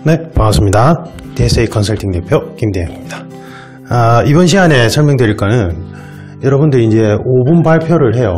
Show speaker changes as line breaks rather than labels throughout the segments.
네, 반갑습니다. DSA 컨설팅 대표 김대영입니다. 이번 시간에 설명드릴 거는 여러분들이 이제 5분 발표를 해요.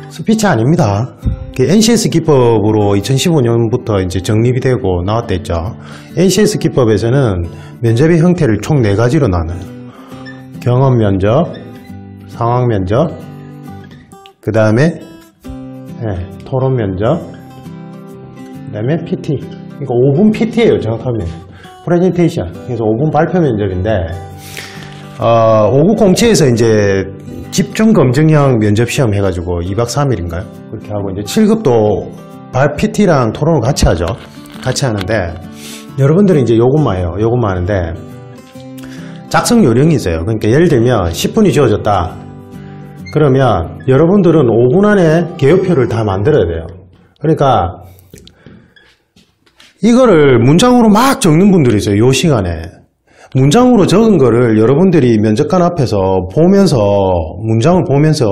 스피치 아닙니다. NCS 기법으로 2015년부터 이제 정립이 되고 나왔댔죠. NCS 기법에서는 면접의 형태를 총 4가지로 나눠요. 경험 면접, 상황 면접, 그 다음에 토론 면접, 그 다음에 PT. 그러니까 5분 PT예요, 정확하면. 프레젠테이션. 그래서 5분 발표 면접인데, 5급 공채에서 이제 집중 검증형 면접 시험 해가지고 2박 3일인가요? 그렇게 하고 이제 7급도 PT랑 토론을 같이 하죠. 같이 하는데, 여러분들은 이제 요것만 해요. 요것만 하는데, 작성 요령이 있어요. 그러니까 예를 들면 10분이 주어졌다. 그러면 여러분들은 5분 안에 개요표를 다 만들어야 돼요. 그러니까 이거를 문장으로 막 적는 분들이 있어요. 요 시간에. 문장으로 적은 거를 여러분들이 면접관 앞에서 보면서 문장을 보면서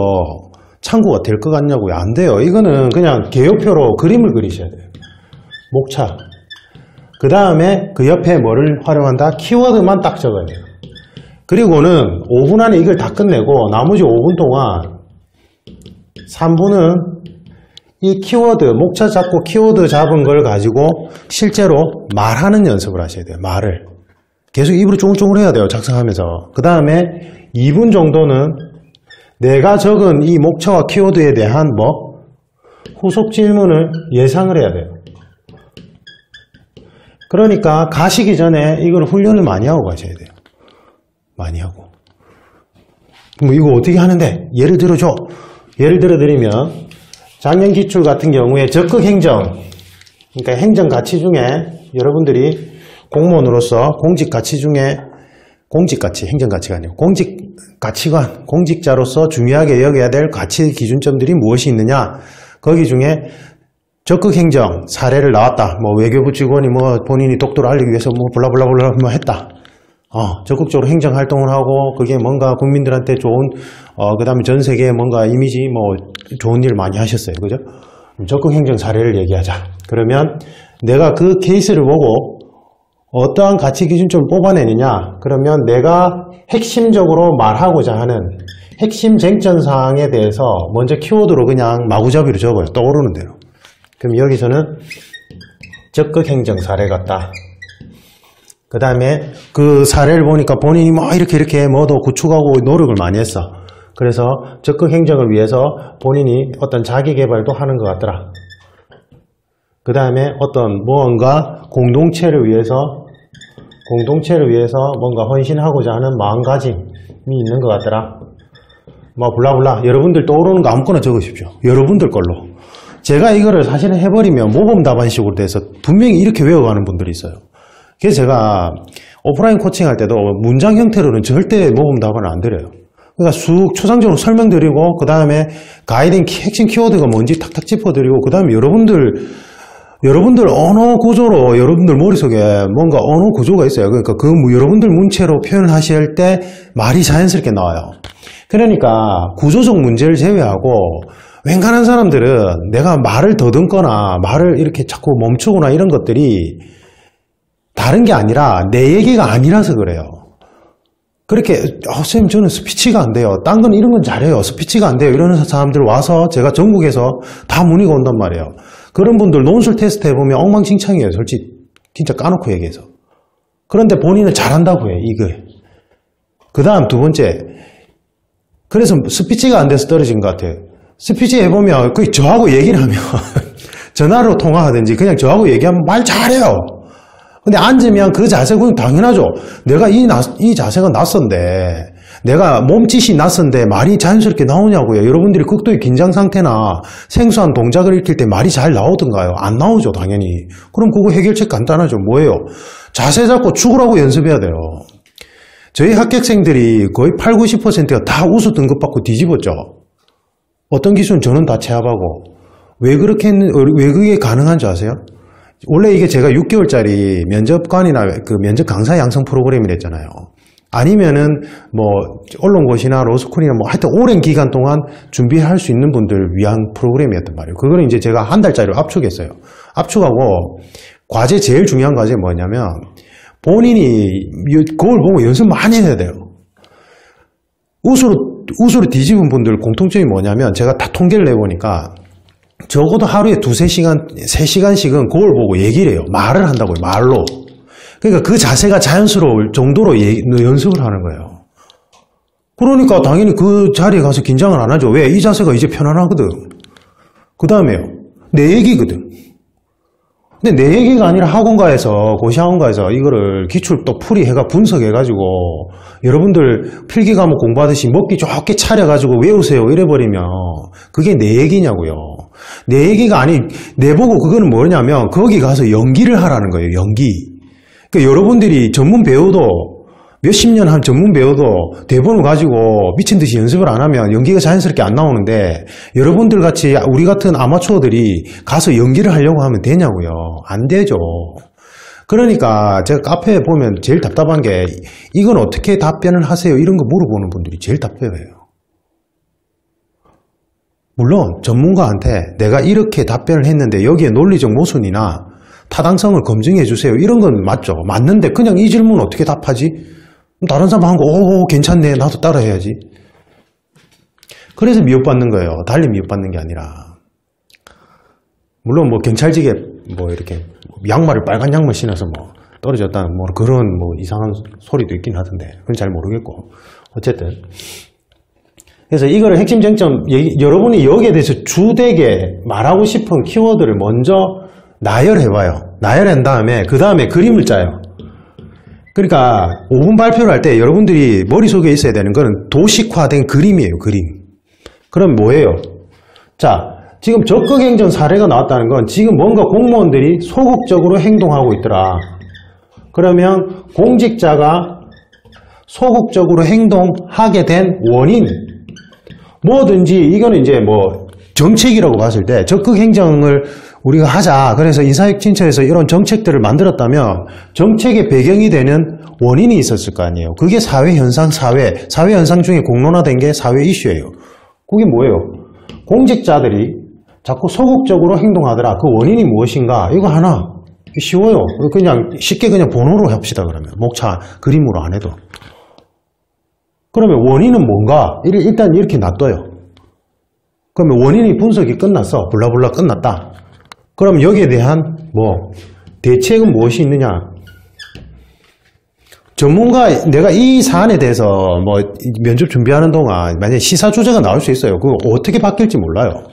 참고가 될 것 같냐고요. 안 돼요. 이거는 그냥 개요표로 그림을 그리셔야 돼요. 목차. 그 다음에 그 옆에 뭐를 활용한다? 키워드만 딱 적어야 돼요. 그리고는 5분 안에 이걸 다 끝내고 나머지 5분 동안 3분은 이 키워드, 목차 잡고 키워드 잡은 걸 가지고 실제로 말하는 연습을 하셔야 돼요. 말을. 계속 입으로 쫑쫑을 해야 돼요. 작성하면서. 그 다음에 2분 정도는 내가 적은 이 목차와 키워드에 대한 후속 질문을 예상을 해야 돼요. 그러니까 가시기 전에 이걸 훈련을 많이 하고 가셔야 돼요. 많이 하고. 이거 어떻게 하는데? 예를 들어줘. 예를 들어 드리면 작년 기출 같은 경우에 적극 행정, 그러니까 행정 가치 중에 여러분들이 공무원으로서 공직 가치 중에 공직 가치, 행정 가치가 아니고 공직 가치관, 공직자로서 중요하게 여겨야 될 가치 기준점들이 무엇이 있느냐? 거기 중에 적극 행정 사례를 나왔다. 외교부 직원이 본인이 독도를 알리기 위해서 블라블라블라 했다. 적극적으로 행정 활동을 하고 그게 뭔가 국민들한테 좋은 그 다음에 전 세계에 뭔가 이미지 좋은 일 많이 하셨어요. 그죠? 적극 행정 사례를 얘기하자. 그러면 내가 그 케이스를 보고 어떠한 가치 기준점을 뽑아내느냐? 그러면 내가 핵심적으로 말하고자 하는 핵심 쟁점 사항에 대해서 먼저 키워드로 그냥 마구잡이로 적어요. 떠오르는 대로. 그럼 여기서는 적극 행정 사례 같다. 그 다음에 그 사례를 보니까 본인이 이렇게 뭐도 구축하고 노력을 많이 했어. 그래서 적극 행정을 위해서 본인이 어떤 자기 개발도 하는 것 같더라. 그 다음에 어떤 무언가 공동체를 위해서 뭔가 헌신하고자 하는 마음가짐이 있는 것 같더라. 블라블라. 여러분들 떠오르는 거 아무거나 적으십시오. 여러분들 걸로. 제가 이거를 사실은 해버리면 모범 답안식으로 돼서 분명히 이렇게 외워가는 분들이 있어요. 그래서 제가 오프라인 코칭할 때도 문장 형태로는 절대 모범 답안을 안 드려요. 그러니까 초상적으로 설명드리고 그 다음에 가이딩 핵심 키워드가 뭔지 탁탁 짚어드리고 그 다음에 여러분들 언어 구조로 여러분들 머릿속에 뭔가 언어 구조가 있어요. 그러니까 여러분들 문체로 표현을 하실 때 말이 자연스럽게 나와요. 그러니까 구조적 문제를 제외하고 웬간한 사람들은 내가 말을 더듬거나 말을 이렇게 자꾸 멈추거나 이런 것들이 다른 게 아니라 내 얘기가 아니라서 그래요. 그렇게 선생님 저는 스피치가 안 돼요. 딴 건 이런 건 잘해요. 스피치가 안 돼요. 이러는 사람들 와서 제가 전국에서 다 문의가 온단 말이에요. 그런 분들 논술 테스트 해보면 엉망진창이에요. 솔직히 진짜 까놓고 얘기해서. 그런데 본인은 잘한다고 해요. 이걸. 그 다음 두 번째. 그래서 스피치가 안 돼서 떨어진 것 같아요. 스피치 해보면 저하고 얘기를 하면 전화로 통화하든지 그냥 저하고 얘기하면 말 잘해요. 근데 앉으면 그 자세가 당연하죠. 내가 이 자세가 낯선데 내가 몸짓이 낯선데 말이 자연스럽게 나오냐고요. 여러분들이 극도의 긴장 상태나 생소한 동작을 익힐 때 말이 잘 나오던가요? 안 나오죠, 당연히. 그럼 그거 해결책 간단하죠. 뭐예요? 자세 잡고 죽으라고 연습해야 돼요. 저희 합격생들이 거의 80~90%가 다 우수 등급 받고 뒤집었죠. 어떤 기술은 저는 다 체압하고. 왜 그게 가능한지 아세요? 원래 이게 제가 6개월짜리 면접관이나 그 면접 강사 양성 프로그램이랬잖아요. 아니면은 뭐 언론고시나 로스쿨이나 뭐 하여튼 오랜 기간 동안 준비할 수 있는 분들을 위한 프로그램이었단 말이에요. 그거는 이제 제가 한 달짜리로 압축했어요. 압축하고 과제 제일 중요한 과제 뭐냐면 본인이 그걸 보고 연습 많이 해야 돼요. 우수로 뒤집은 분들 공통점이 뭐냐면 제가 다 통계를 내보니까 적어도 하루에 2-3시간, 3시간씩은 그걸 보고 얘기를 해요. 말을 한다고요. 말로. 그러니까 그 자세가 자연스러울 정도로 연습을 하는 거예요. 그러니까 당연히 그 자리에 가서 긴장을 안 하죠. 왜? 이 자세가 이제 편안하거든. 그 다음에요. 내 얘기거든. 근데 내 얘기가 아니라 고시학원가에서 이거를 기출 또 풀이해가 분석해가지고 여러분들 필기 과목 공부하듯이 먹기 좋게 차려가지고 외우세요 이래버리면 그게 내 얘기냐고요. 내 얘기가 내보고 그거는 뭐냐면 거기 가서 연기를 하라는 거예요. 연기. 그러니까 여러분들이 전문 배우도 몇십 년 한 전문 배우도 대본을 가지고 미친 듯이 연습을 안 하면 연기가 자연스럽게 안 나오는데 여러분들 같이 우리 같은 아마추어들이 가서 연기를 하려고 하면 되냐고요. 안 되죠. 그러니까 제가 카페에 보면 제일 답답한 게 이건 어떻게 답변을 하세요? 이런 거 물어보는 분들이 제일 답답해요. 물론 전문가한테 내가 이렇게 답변을 했는데 여기에 논리적 모순이나 타당성을 검증해 주세요. 이런 건 맞죠. 맞는데 그냥 이 질문 어떻게 답하지? 다른 사람 한 거, 오, 괜찮네. 나도 따라 해야지. 그래서 미움받는 거예요. 달리 미움받는 게 아니라. 물론 뭐 경찰직에 뭐 이렇게 양말을 빨간 양말 신어서 뭐 떨어졌다는 뭐 그런 뭐 이상한 소리도 있긴 하던데. 그건 잘 모르겠고. 어쨌든. 그래서 이거를 핵심 쟁점, 여러분이 여기에 대해서 주되게 말하고 싶은 키워드를 먼저 나열해봐요. 나열한 다음에, 그 다음에 그림을 짜요. 그러니까 5분 발표를 할 때 여러분들이 머릿속에 있어야 되는 거는 도식화된 그림이에요. 그림. 그럼 뭐예요? 자, 지금 적극행정 사례가 나왔다는 건 지금 뭔가 공무원들이 소극적으로 행동하고 있더라. 그러면 공직자가 소극적으로 행동하게 된 원인, 뭐든지 이거는 이제 뭐 정책이라고 봤을 때 적극행정을 우리가 하자. 그래서 인사혁신처에서 이런 정책들을 만들었다면 정책의 배경이 되는 원인이 있었을 거 아니에요. 그게 사회현상, 사회현상 중에 공론화된 게 사회 이슈예요. 그게 뭐예요? 공직자들이 자꾸 소극적으로 행동하더라. 그 원인이 무엇인가? 이거 하나. 쉬워요. 그냥 쉽게 그냥 번호로 합시다. 그러면 목차 그림으로 안 해도. 그러면 원인은 뭔가? 일단 이렇게 놔둬요. 그러면 원인이 분석이 끝났어. 블라블라 끝났다. 그럼 여기에 대한 뭐 대책은 무엇이 있느냐? 전문가, 내가 이 사안에 대해서 뭐 면접 준비하는 동안 만약에 시사 주제가 나올 수 있어요. 그거 어떻게 바뀔지 몰라요.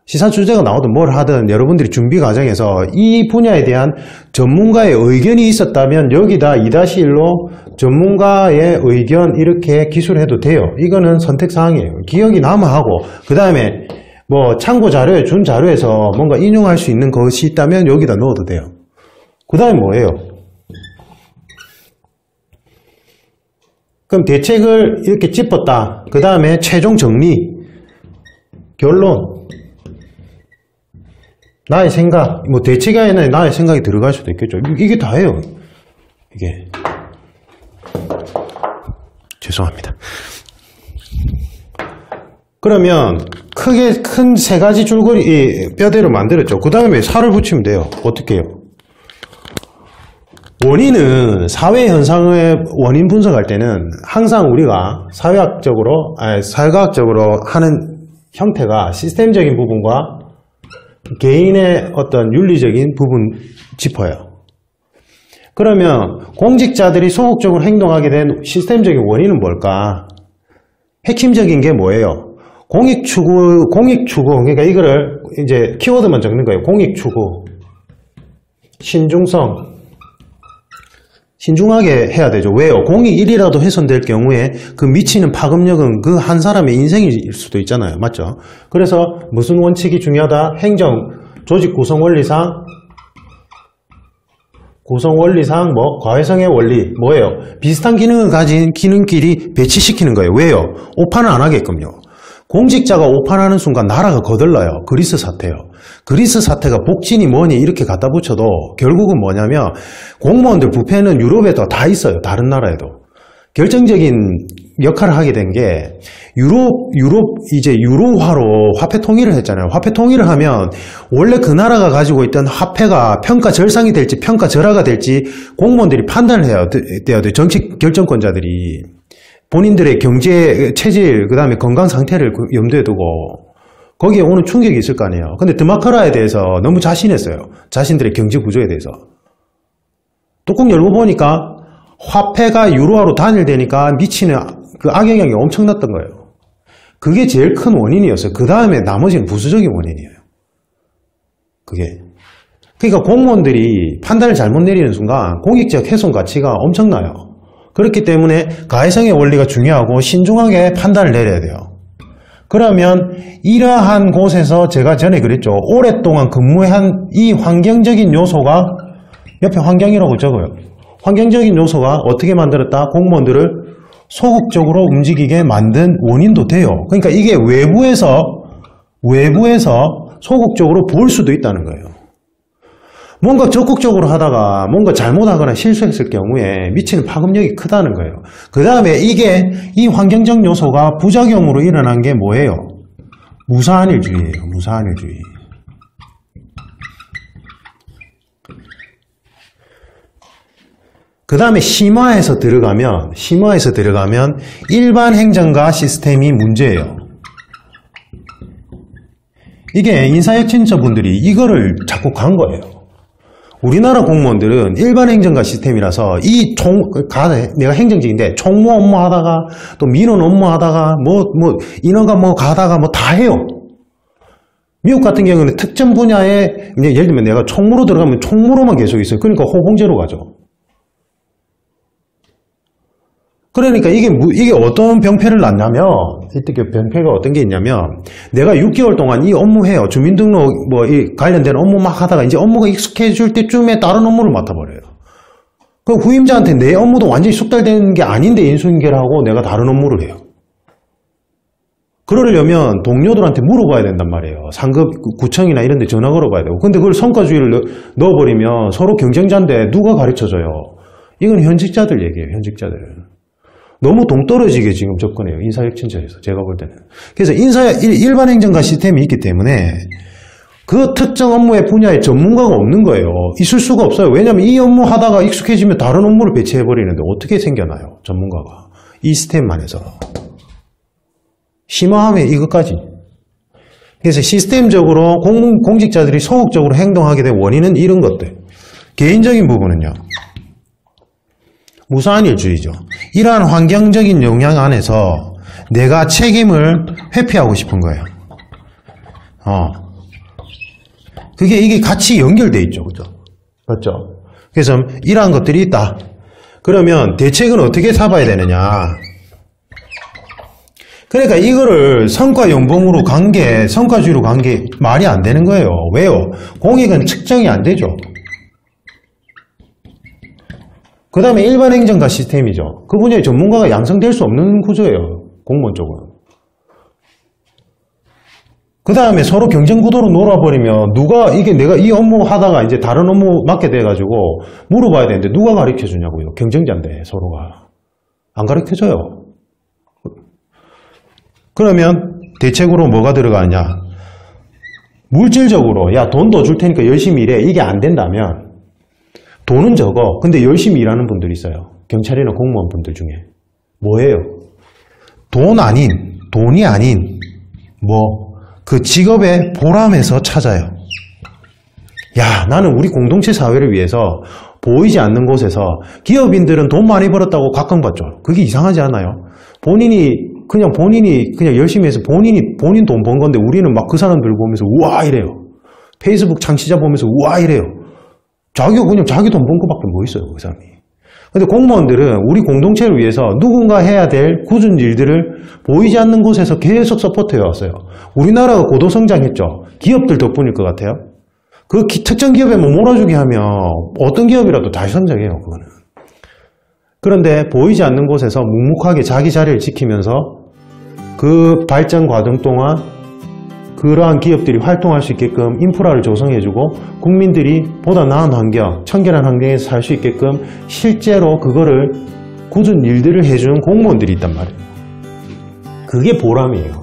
시사 주제가 나오든 뭘 하든 여러분들이 준비 과정에서 이 분야에 대한 전문가의 의견이 있었다면 여기다 2-1로 전문가의 의견 이렇게 기술해도 돼요. 이거는 선택사항이에요. 기억이 남아하고 그 다음에 뭐 참고 자료에 준 자료에서 뭔가 인용할 수 있는 것이 있다면 여기다 넣어도 돼요. 그 다음에 뭐예요? 그럼 대책을 이렇게 짚었다. 그 다음에 최종 정리, 결론, 나의 생각, 뭐 대책이 아니라 나의 생각이 들어갈 수도 있겠죠. 이게 다예요. 이게. 죄송합니다. 그러면 크게 큰 3가지 줄거리 뼈대로 만들었죠. 그 다음에 살을 붙이면 돼요. 어떻게 해요? 원인은 사회현상의 원인 분석할 때는 항상 우리가 사회학적으로 사회과학적으로 하는 형태가 시스템적인 부분과 개인의 어떤 윤리적인 부분 짚어요. 그러면 공직자들이 소극적으로 행동하게 된 시스템적인 원인은 뭘까? 핵심적인 게 뭐예요? 공익추구, 그러니까 이거를 이제 키워드만 적는 거예요. 공익추구, 신중하게 해야 되죠. 왜요? 공익 1이라도 훼손될 경우에 그 미치는 파급력은 그 한 사람의 인생일 수도 있잖아요. 맞죠? 그래서 무슨 원칙이 중요하다? 행정, 조직 구성 원리상 뭐 과외성의 원리 뭐예요? 비슷한 기능을 가진 기능끼리 배치시키는 거예요. 왜요? 오판을 안 하게끔요. 공직자가 오판하는 순간 나라가 거들러요. 그리스 사태요. 그리스 사태가 복진이 뭐니 이렇게 갖다 붙여도 결국은 뭐냐면 공무원들 부패는 유럽에도 다 있어요. 다른 나라에도. 결정적인 역할을 하게 된 게 이제 유로화로 화폐 통일을 했잖아요. 화폐 통일을 하면 원래 그 나라가 가지고 있던 화폐가 평가 절상이 될지 평가 절하가 될지 공무원들이 판단을 해야 돼요. 정치 결정권자들이 본인들의 경제 체질 그다음에 건강 상태를 염두에 두고 거기에 오는 충격이 있을 거 아니에요. 근데 드마카라에 대해서 너무 자신했어요. 자신들의 경제 구조에 대해서. 뚜껑 열고 보니까 화폐가 유로화로 단일되니까 미치는 그 악영향이 엄청났던 거예요. 그게 제일 큰 원인이었어요. 그 다음에 나머지는 부수적인 원인이에요. 그게. 그러니까 공무원들이 판단을 잘못 내리는 순간 공익적 훼손 가치가 엄청나요. 그렇기 때문에 가해성의 원리가 중요하고 신중하게 판단을 내려야 돼요. 그러면 이러한 곳에서 제가 전에 그랬죠. 오랫동안 근무한 이 환경적인 요소가 옆에 환경이라고 적어요. 환경적인 요소가 어떻게 만들었다? 공무원들을 소극적으로 움직이게 만든 원인도 돼요. 그러니까 이게 외부에서 소극적으로 볼 수도 있다는 거예요. 뭔가 적극적으로 하다가 뭔가 잘못하거나 실수했을 경우에 미치는 파급력이 크다는 거예요. 그 다음에 이 환경적 요소가 부작용으로 일어난 게 뭐예요? 무사한일주의예요. 무사한일주의. 그 다음에 심화해서 들어가면 일반 행정가 시스템이 문제예요. 이게 인사혁신처분들이 이거를 자꾸 간 거예요. 우리나라 공무원들은 일반 행정가 시스템이라서 내가 행정직인데 총무 업무 하다가 또 민원 업무 하다가 인허가 가다가 다 해요. 미국 같은 경우는 특정 분야에 예를 들면 내가 총무로 들어가면 총무로만 계속 있어요. 그러니까 호봉제로 가죠. 그러니까 이게 어떤 병폐를 낳냐면, 이때 그 병폐가 어떤 게 있냐면, 내가 6개월 동안 이 업무 해요. 주민등록 관련된 업무 막 하다가 이제 업무가 익숙해질 때쯤에 다른 업무를 맡아버려요. 그럼 후임자한테 내 업무도 완전히 숙달된 게 아닌데 인수인계를 하고 내가 다른 업무를 해요. 그러려면 동료들한테 물어봐야 된단 말이에요. 상급 구청이나 이런 데 전화 걸어봐야 되고. 근데 그걸 성과주의를 넣어버리면 서로 경쟁자인데 누가 가르쳐줘요? 이건 현직자들 얘기예요. 현직자들. 너무 동떨어지게 지금 접근해요. 인사혁신처에서 제가 볼 때는. 그래서 일반 행정가 시스템이 있기 때문에 그 특정 업무의 분야에 전문가가 없는 거예요. 있을 수가 없어요. 왜냐하면 이 업무 하다가 익숙해지면 다른 업무를 배치해버리는데 어떻게 생겨나요? 전문가가. 이 시스템만해서. 심화하면 이것까지. 그래서 시스템적으로 공직자들이 소극적으로 행동하게 된 원인은 이런 것들. 개인적인 부분은요. 무사한일주의죠. 이러한 환경적인 영향 안에서 내가 책임을 회피하고 싶은 거예요. 이게 같이 연결돼 있죠. 그죠? 맞죠? 그래서 이러한 것들이 있다. 그러면 대책은 어떻게 잡아야 되느냐? 그러니까 이거를 성과연봉으로 성과주의로 간 게 말이 안 되는 거예요. 왜요? 공익은 측정이 안 되죠. 그 다음에 일반 행정가 시스템이죠. 그 분야의 전문가가 양성될 수 없는 구조예요. 공무원 쪽은. 그 다음에 서로 경쟁 구도로 놀아버리면 내가 이 업무 하다가 이제 다른 업무 맡게 돼가지고 물어봐야 되는데 누가 가르쳐 주냐고요. 경쟁자인데 서로가. 안 가르쳐 줘요. 그러면 대책으로 뭐가 들어가느냐. 물질적으로 야 돈 더 줄 테니까 열심히 일해. 이게 안 된다면 돈은 적어. 근데 열심히 일하는 분들이 있어요. 경찰이나 공무원 분들 중에. 뭐예요? 돈이 아닌 그 직업의 보람에서 찾아요. 야, 나는 우리 공동체 사회를 위해서 보이지 않는 곳에서 기업인들은 돈 많이 벌었다고 각광받죠. 그게 이상하지 않아요? 본인이 그냥 열심히 해서 본인 돈 번 건데 우리는 막 그 사람들 보면서 우와 이래요. 페이스북 창시자 보면서 우와 이래요. 자기가 그냥 자기 돈 번 거밖에 뭐 있어요, 그 사람이. 근데 공무원들은 우리 공동체를 위해서 누군가 해야 될 굳은 일들을 보이지 않는 곳에서 계속 서포트해 왔어요. 우리나라가 고도성장했죠. 기업들 덕분일 것 같아요. 그 특정 기업에 몰아주게 하면 어떤 기업이라도 다시 성장해요, 그거는. 그런데 보이지 않는 곳에서 묵묵하게 자기 자리를 지키면서 그 발전 과정 동안 그러한 기업들이 활동할 수 있게끔 인프라를 조성해주고 국민들이 보다 나은 환경, 청결한 환경에서 살 수 있게끔 실제로 그거를 굳은 일들을 해주는 공무원들이 있단 말이에요. 그게 보람이에요.